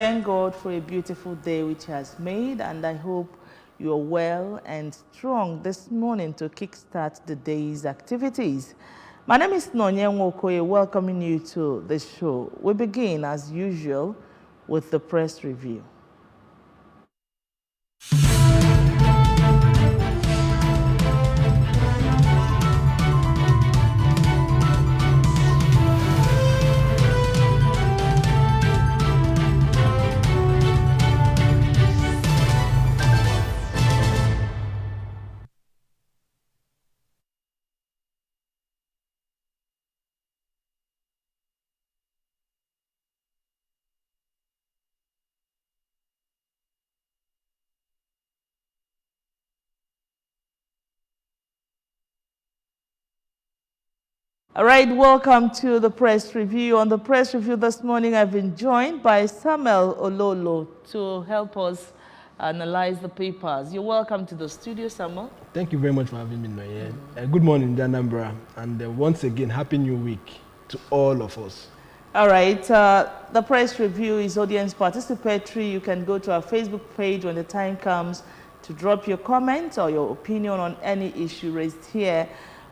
Thank God for a beautiful day which He has made, and I hope you are well and strong this morning to kickstart the day's activities. My name is Nonye Nwokoye, welcoming you to the show. We begin, as usual, with the press review. All right, welcome to the press review. On the press review this morning, I've been joined by Samuel Ololo to help us analyze the papers. You're welcome to the studio, Samuel. Thank you very much for having me, Noye. Good morning, Anambra, and once again, Happy New Week to all of us. All right, the press review is audience participatory. You can go to our Facebook page when the time comes to drop your comments or your opinion on any issue raised here.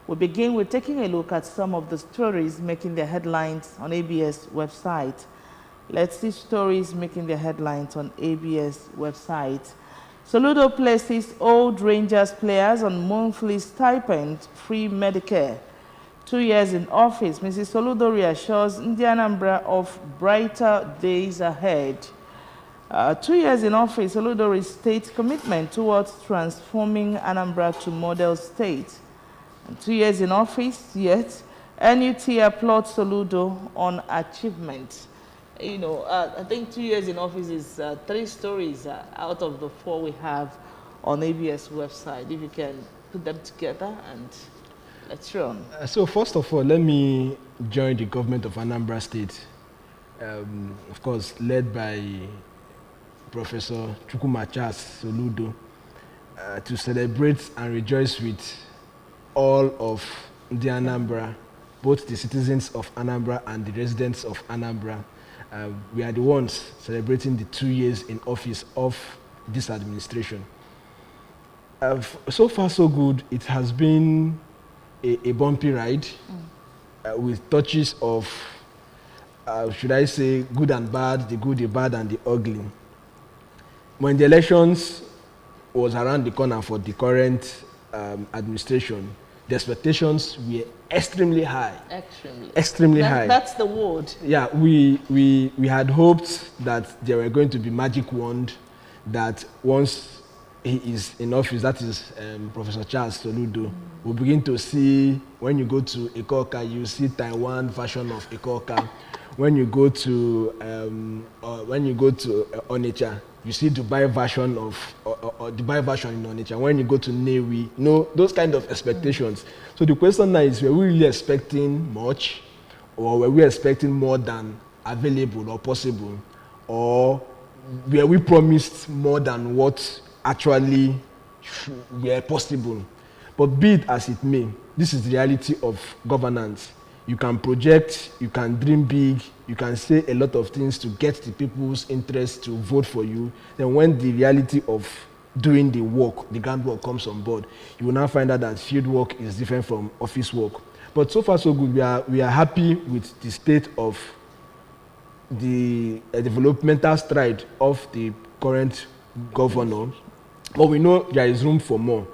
We begin with taking a look at some of the stories making their headlines on ABS website. Let's see stories making their headlines on ABS website. Soludo places old Rangers players on monthly stipend, free Medicare. 2 years in office, Mrs. Soludo reassures Anambra of brighter days ahead. 2 years in office, Soludo restates commitment towards transforming Anambra to model state. And 2 years in office, yet NUT applauds Soludo on achievement. You know, I think 2 years in office is 3 stories out of the 4 we have on ABS website. If you can put them together and let's run. So first of all, let me join the government of Anambra State, of course, led by Professor Chukwuma Charles Soludo, to celebrate and rejoice with all of the Anambra, both the citizens of Anambra and the residents of Anambra. We are the ones celebrating the 2 years in office of this administration. So far, so good. It has been a bumpy ride with touches of, should I say, good and bad, the good, the bad, and the ugly. When the elections was around the corner for the current administration, the expectations were extremely high. Extremely high. That's the word. Yeah, we had hoped that there were going to be magic wand, that once he is in office, that is Professor Charles Soludo, we'll begin to see, when you go to Ikoka, you see Taiwan version of Ikoka. When you go to Onitsha, you see Dubai version of Dubai version in Onitsha. When you go to Newi, those kind of expectations. So the question now is, were we really expecting much, or were we expecting more than available or possible, or were we promised more than what actually were possible? But be it as it may, this is the reality of governance. You can project, you can dream big, you can say a lot of things to get the people's interest to vote for you. Then when the reality of doing the work, the groundwork comes on board, you will now find out that field work is different from office work. But so far so good. We are happy with the state of the developmental stride of the current governor. But we know there is room for more.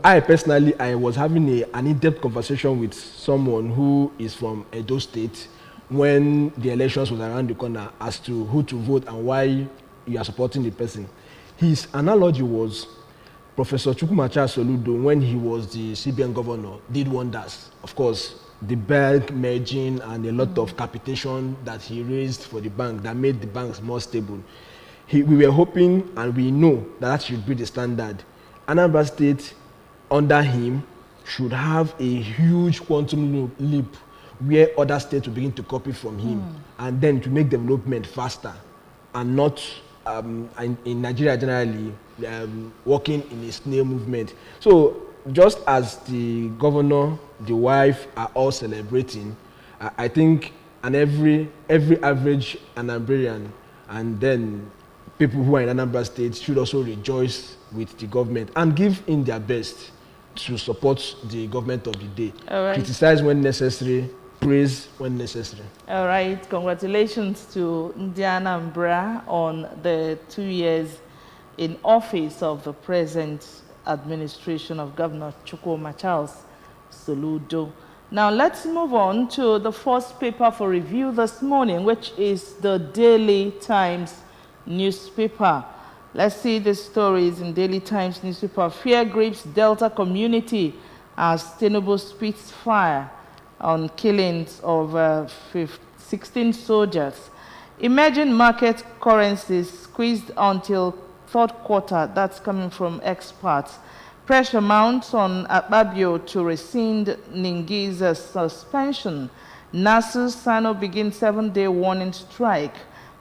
I personally, I was having an in-depth conversation with someone who is from Edo State when the elections was around the corner as to who to vote and why you are supporting the person. His analogy was Professor Chukwuma Charles Soludo, when he was the CBN governor, did wonders. Of course, the bank merging and a lot of capitation that he raised for the bank that made the banks more stable. We were hoping, and we know that should be the standard. Anambra State, under him, should have a huge quantum leap where other states will begin to copy from him, and then to make development faster, and not in Nigeria generally working in a snail movement. So just as the governor, the wife are all celebrating, I think, and every average Anambrian And then people who are in Anambra State should also rejoice with the government and give in their best to support the government of the day. All right. Criticize when necessary, praise when necessary. All right, congratulations to Ndiana Mbra on the 2 years in office of the present administration of Governor Chukwuma Charles Soludo. Now let's move on to the first paper for review this morning, which is the Daily Times newspaper. Let's see the stories in Daily Times newspaper. Fear grips Delta community as Tinubu spits fire on killings of 16 soldiers. Emerging market currencies squeezed until third quarter. That's coming from experts. Pressure mounts on Akpabio to rescind Ningi's suspension. NASU Sano begins 7-day warning strike.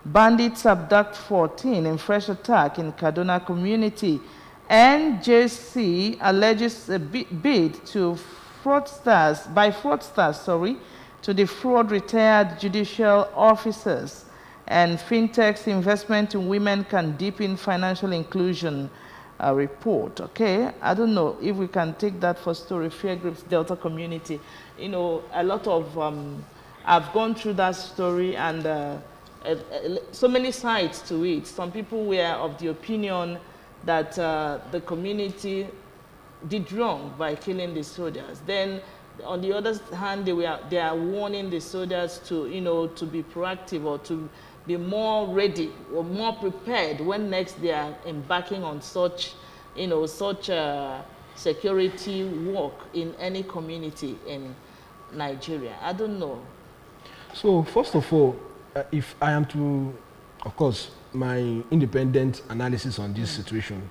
Bandits abduct 14 in fresh attack in Kaduna community. NJC alleges a bid to fraudsters to defraud retired judicial officers. And fintech's investment in women can deepen financial inclusion report. Okay, I don't know if we can take that for story. Fear grips Delta community. You know, a lot of I've gone through that story, and so many sides to it. Some people were of the opinion that the community did wrong by killing the soldiers. Then, on the other hand, they are warning the soldiers to, you know, to be proactive or to be more ready or more prepared when next they are embarking on such, you know, such security work in any community in Nigeria. I don't know. So first of all, if I am to, of course, my independent analysis on this situation,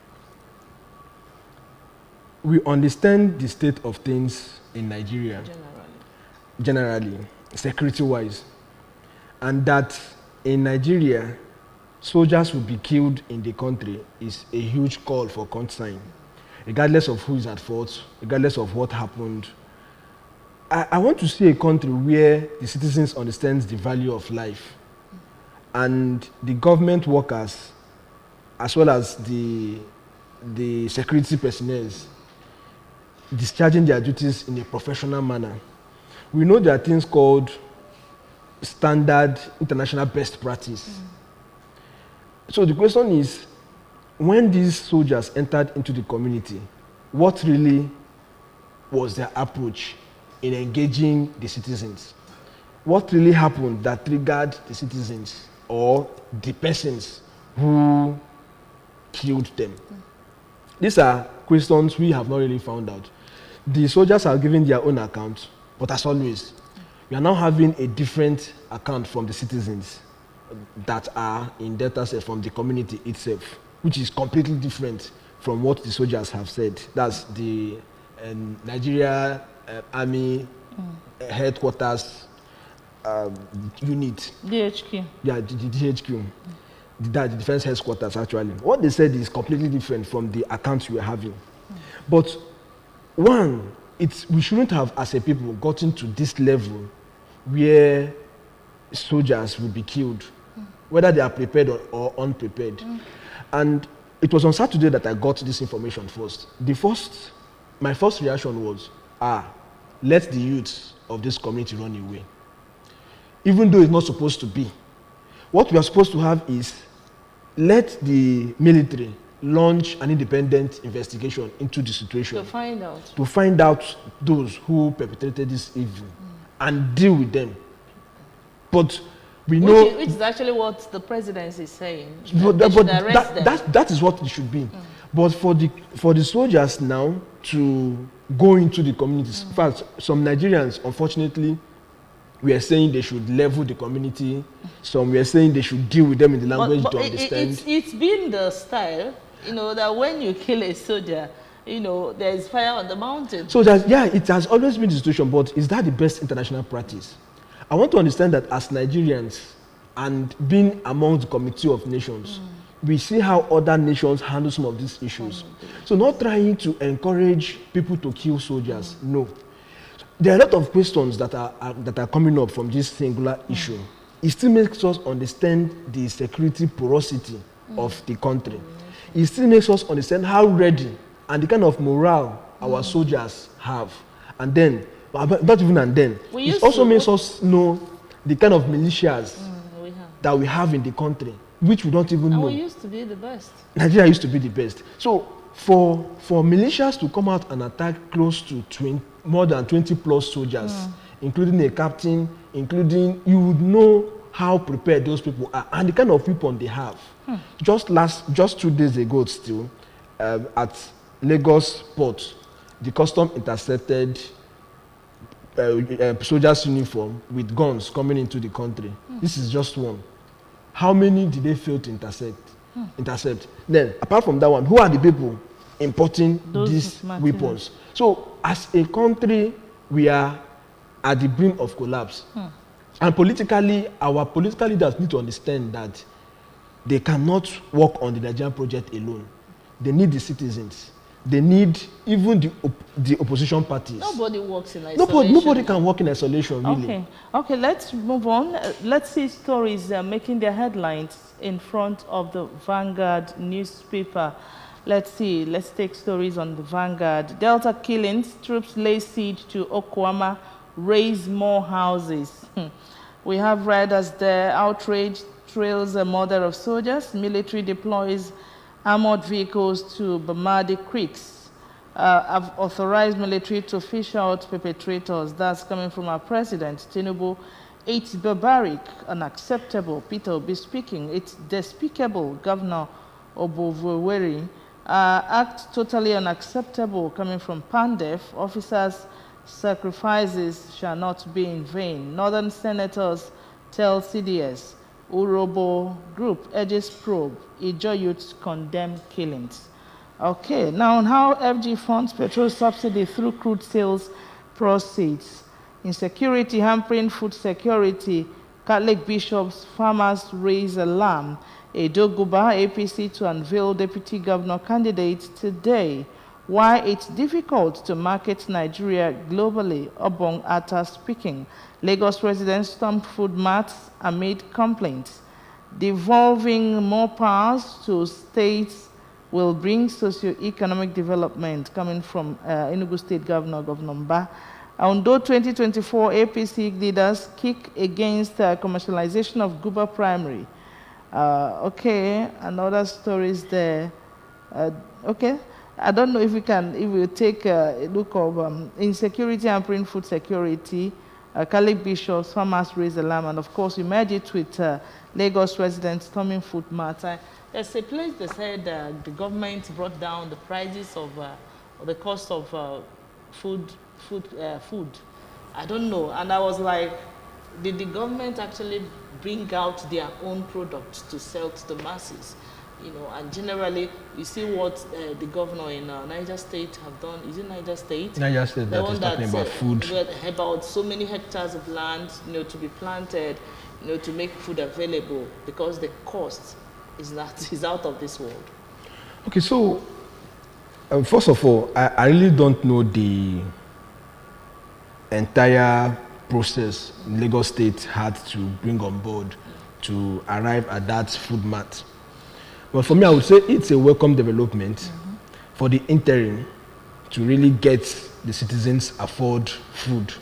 we understand the state of things in Nigeria, generally security-wise, and that in Nigeria, soldiers will be killed in the country is a huge call for concern, regardless of who is at fault, regardless of what happened. I want to see a country where the citizens understand the value of life, and the government workers, as well as the security personnel, discharging their duties in a professional manner. We know there are things called standard international best practice. So the question is, when these soldiers entered into the community, what really was their approach in engaging the citizens? What really happened that triggered the citizens or the persons who killed them? These are questions we have not really found out. The soldiers are giving their own account, but as always, we are now having a different account from the citizens that are in Delta State, from the community itself, which is completely different from what the soldiers have said. That's the Nigeria Army headquarters unit. DHQ. Yeah, the DHQ. The defense headquarters, actually. What they said is completely different from the accounts we are having. But one, we shouldn't have, as a people, gotten to this level where soldiers will be killed, whether they are prepared or unprepared. And it was on Saturday that I got this information first. My first reaction was, let the youths of this community run away. Even though it's not supposed to be. What we are supposed to have is, let the military launch an independent investigation into the situation. To find out those who perpetrated this evil and deal with them. But we know... Which is actually what the president is saying. That is what it should be. But for the soldiers now to go into the communities, in fact, some Nigerians, unfortunately, we are saying they should level the community. Some we are saying they should deal with them in the language to understand. It's been the style, you know, that when you kill a soldier, you know, there is fire on the mountain. So it has always been the situation, but is that the best international practice? I want to understand that as Nigerians and being among the Committee of Nations, we see how other nations handle some of these issues. So not trying to encourage people to kill soldiers, no. There are a lot of questions that are coming up from this singular issue. it still makes us understand the security porosity of the country. It still makes us understand how ready and the kind of morale our soldiers have. And then, not even and then, it also makes us know the kind of militias that we have in the country, which we don't even know. We used to be the best. Nigeria used to be the best. So for militias to come out and attack close to more than 20 plus soldiers, including a captain, you would know how prepared those people are and the kind of weapon they have. Just 2 days ago still, at Lagos port, the custom intercepted soldiers' uniform with guns coming into the country. This is just one. How many did they fail to intercept? Then, apart from that one, who are the people importing these weapons? So, as a country, we are at the brim of collapse. And politically, our political leaders need to understand that they cannot work on the Nigerian project alone. They need the citizens. They need even the opposition parties. Nobody works in isolation. Nobody can work in isolation, really. Okay, let's move on. Let's see stories making their headlines in front of the Vanguard newspaper. Let's take stories on the Vanguard. Delta killings, troops lay siege to Okwama, raise more houses. We have riders there, outrage trails a murder of soldiers, military deploys armored vehicles to Bamadi creeks. Have authorized military to fish out perpetrators. That's coming from our president, Tinubu. It's barbaric, unacceptable. Peter Obi speaking. It's despicable, Governor Obovoweri. Act totally unacceptable, coming from Pandef. Officers' sacrifices shall not be in vain. Northern senators tell CDS. Urobo Group urges probe. Ijo youths condemn killings. Okay, now on how FG funds petrol subsidy through crude sales proceeds. Insecurity hampering food security. Catholic bishops, farmers raise alarm. Edo Guba, APC to unveil deputy governor candidate today. Why it's difficult to market Nigeria globally, Obong Atta speaking. Lagos residents stormed food marts amid complaints. Devolving more powers to states will bring socio-economic development, coming from Enugu State Governor, Governor Mba. Ondo 2024 APC leaders kick against commercialization of Guba Primary. Okay, and other stories there. Okay. I don't know if we take a look of insecurity hampering food security, Catholic bishops, farmers raise alarm, and of course, we merge it with Lagos residents storming food marts. There's a place they said the government brought down the prices of the cost of food. I don't know, and I was like, did the government actually bring out their own products to sell to the masses? You know, and generally, you see what the governor in Niger State have done. Is it Niger State? Niger State, that is talking about food. About so many hectares of land, you know, to be planted, you know, to make food available, because the cost is out of this world. Okay, so first of all, I really don't know the entire process Lagos State had to bring on board to arrive at that food mart. But for me, I would say it's a welcome development for the interim to really get the citizens afford food.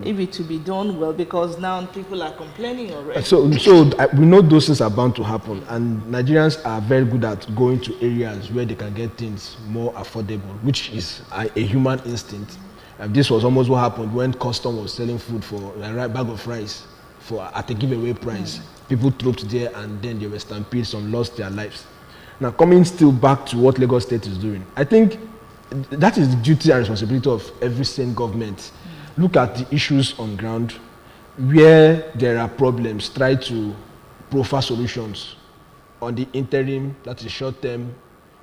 If it to be done well, because now people are complaining already. So we know those things are bound to happen, and Nigerians are very good at going to areas where they can get things more affordable, which is a human instinct. This was almost what happened when custom was selling food for a bag of rice at a giveaway price. People trooped there, and then they were stampeded, some lost their lives. Now, coming still back to what Lagos State is doing, I think that is the duty and responsibility of every sane government. Look at the issues on ground, where there are problems, try to proffer solutions on the interim, that is short term,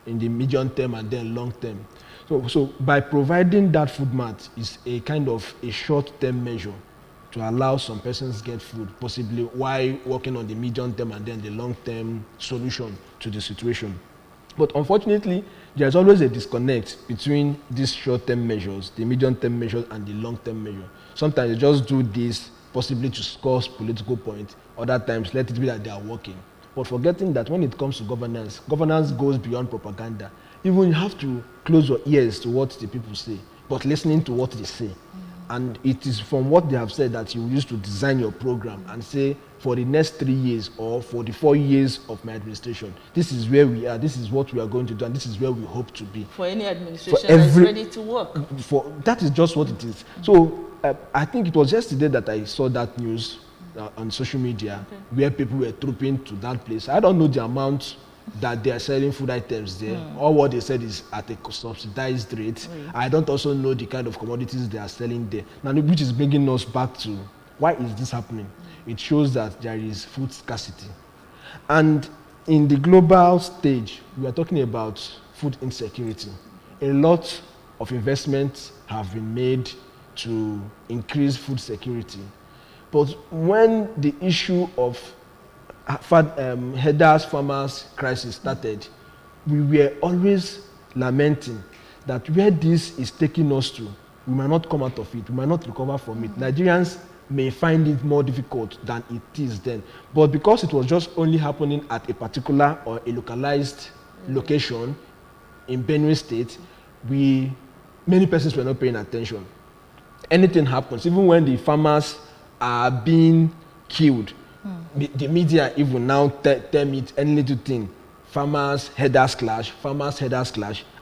in the medium term, and then long term. So by providing that food mart is a kind of a short-term measure to allow some persons get food, possibly while working on the medium term and then the long-term solution to the situation. But unfortunately, there's always a disconnect between these short-term measures, the medium-term measures, and the long-term measure. Sometimes you just do this possibly to score political points. Other times, let it be that they are working. But forgetting that when it comes to governance, governance goes beyond propaganda. Even you have to close your ears to what the people say, but listening to what they say. And it is from what they have said that you use to design your program and say, for the next 3 years or for the 4 years of my administration, this is where we are, this is what we are going to do, and this is where we hope to be. For any administration that is ready to work. That is just what it is. So I think it was yesterday that I saw that news on social media, where people were trooping to that place. I don't know the amount that they are selling food items there. All what they said is at a subsidized rate. I don't also know the kind of commodities they are selling there. Now, which is bringing us back to why is this happening? It shows that there is food scarcity. And in the global stage, we are talking about food insecurity. A lot of investments have been made to increase food security. But when the issue of headers farmers crisis started, we were always lamenting that where this is taking us to, we might not come out of it, we might not recover from it. Nigerians may find it more difficult than it is then. But because it was just only happening at a particular or a localized location in Benue State, many persons were not paying attention. Anything happens, even when the farmers are being killed, the media even now term it any little thing. Farmers headers clash,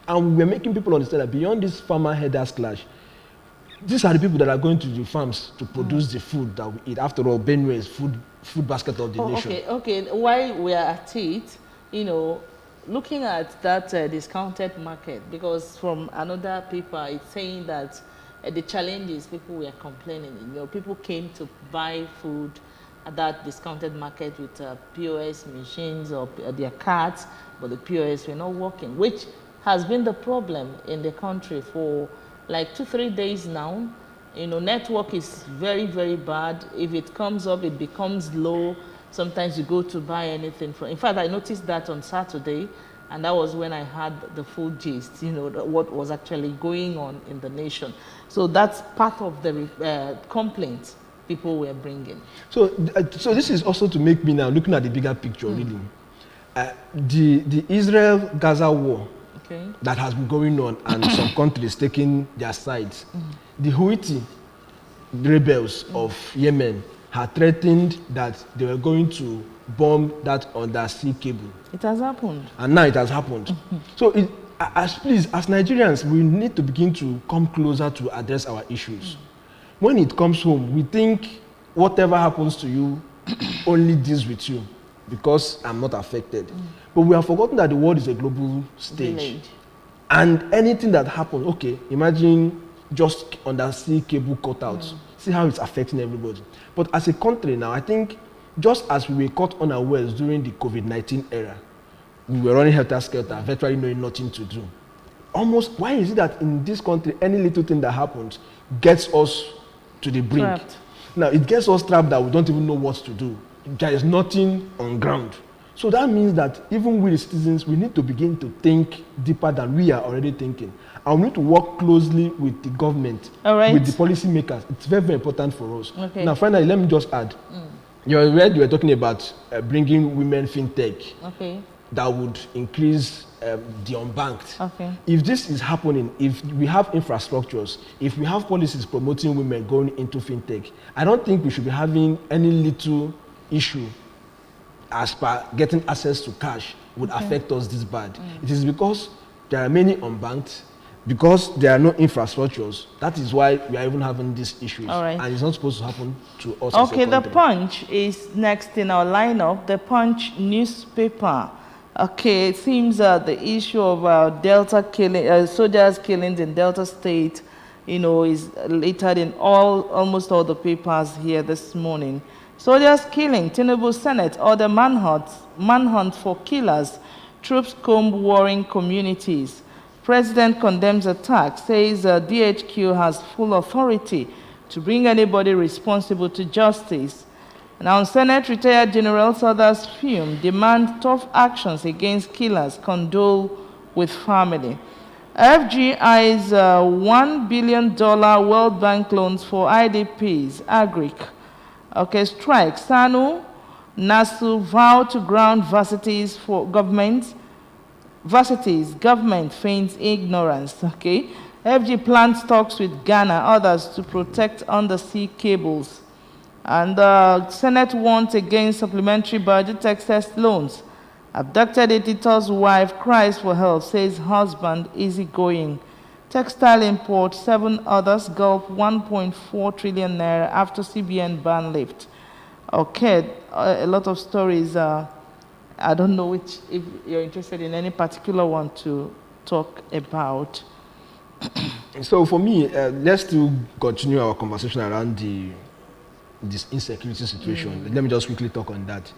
and we're making people understand that beyond this farmer headers clash, these are the people that are going to the farms to produce the food that we eat. After all, Benue is food basket of the nation. Okay. While we are at it, looking at that discounted market, because from another paper, it's saying that the challenges people were complaining. People came to buy food at that discounted market with POS machines or their cards, but the POS were not working, which has been the problem in the country for like 2-3 days now. Network is very, very bad. If it comes up, it becomes low. Sometimes you go to buy anything from. In fact, I noticed that on Saturday, and that was when I had the full gist, what was actually going on in the nation. So that's part of the complaints people were bringing. So this is also to make me now looking at the bigger picture, really. The Israel-Gaza war that has been going on and some countries taking their sides. The Houthi rebels of Yemen had threatened that they were going to bomb that undersea cable. It has happened. And now it has happened. So as Nigerians, we need to begin to come closer to address our issues. When it comes home, we think whatever happens to you only deals with you because I'm not affected. But we have forgotten that the world is a global stage. Village. And anything that happens, imagine just undersea cable cut out. See how it's affecting everybody. But as a country now, I think just as we were caught unawares during the COVID-19 era, we were running helter-skelter, virtually knowing nothing to do. Why is it that in this country, any little thing that happens gets us to the brink? Trapped. Now, it gets us trapped that we don't even know what to do. There is nothing on ground. So that means that even we, the citizens, we need to begin to think deeper than we are already thinking. And we need to work closely with the government, with the policy makers. It's very, very important for us. Okay. Now, finally, let me just add. You were talking about bringing women fintech. Okay. That would increase the unbanked. Okay. If this is happening, if we have infrastructures, if we have policies promoting women going into fintech, I don't think we should be having any little issue as per getting access to cash would affect us this bad. It is because there are many unbanked, because there are no infrastructures. That is why we are even having these issues. All right. And it's not supposed to happen to us. Okay, the Punch is next in our lineup. The Punch newspaper. Okay, it seems the issue of Delta killing, soldiers killings in Delta State, is littered in almost all the papers here this morning. Soldiers killing, Tinubu Senate order manhunt for killers, troops comb warring communities. President condemns attack, says DHQ has full authority to bring anybody responsible to justice. Now, Senate retired General others film demand tough actions against killers, condole with family. FGI's $1 billion World Bank loans for IDPs, Agric. Okay, strike. SANU, NASU vow to ground varsities for government. Varsities, government feigns ignorance. Okay. FG plans talks with Ghana, others to protect undersea cables. And the Senate warns against supplementary budget excess loans. Abducted editor's wife cries for help, says husband easygoing. Textile import, 7 others gulp 1.4 trillion naira after CBN ban lift. Okay, a lot of stories. I don't know which, if you're interested in any particular one to talk about. So for me, let's still continue our conversation around this insecurity situation. Let me just quickly talk on that.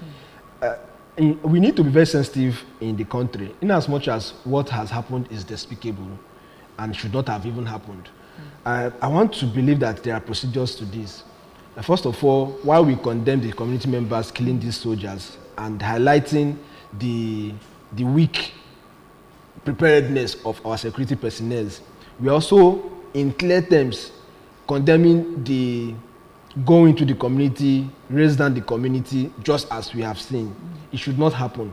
We need to be very sensitive in the country, in as much as what has happened is despicable and should not have even happened. I want to believe that there are procedures to this. First of all, while we condemn the community members killing these soldiers and highlighting the weak preparedness of our security personnel, we also, in clear terms, condemning the going into the community, raise down the community, just as we have seen. It should not happen.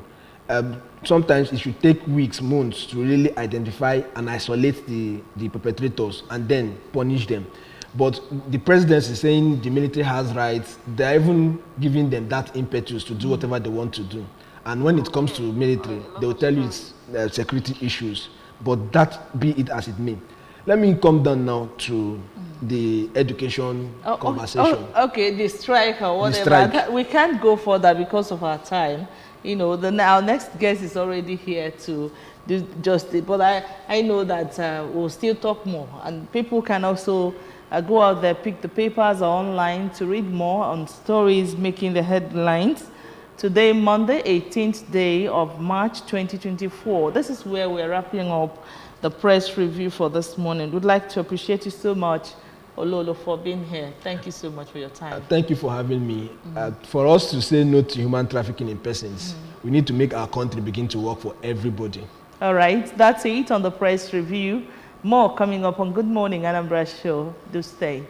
Sometimes it should take weeks, months to really identify and isolate the perpetrators and then punish them. But the presidency is saying the military has rights. They're even giving them that impetus to do whatever they want to do. And when it comes to military, they will tell you it's security issues. But that be it as it may. Let me come down now to the education conversation. Okay, the strike or whatever. Strike. We can't go further because of our time. You know, our next guest is already here to do justice. But I know that we'll still talk more. And people can also go out there, pick the papers or online to read more on stories making the headlines. Today, Monday, 18th day of March 2024. This is where we're wrapping up the press review for this morning. We'd like to appreciate you so much, Ololo, for being here. Thank you so much for your time. Thank you for having me. For us to say no to human trafficking in persons, we need to make our country begin to work for everybody. All right, that's it on the press review. More coming up on Good Morning Anambra Show. Do stay.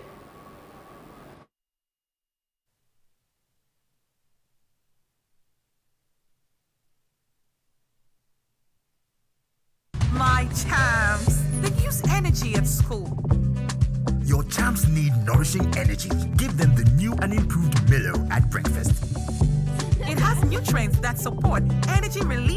My champs, they use energy at school. Your champs need nourishing energy. Give them the new and improved Milo at breakfast. It has nutrients that support energy release.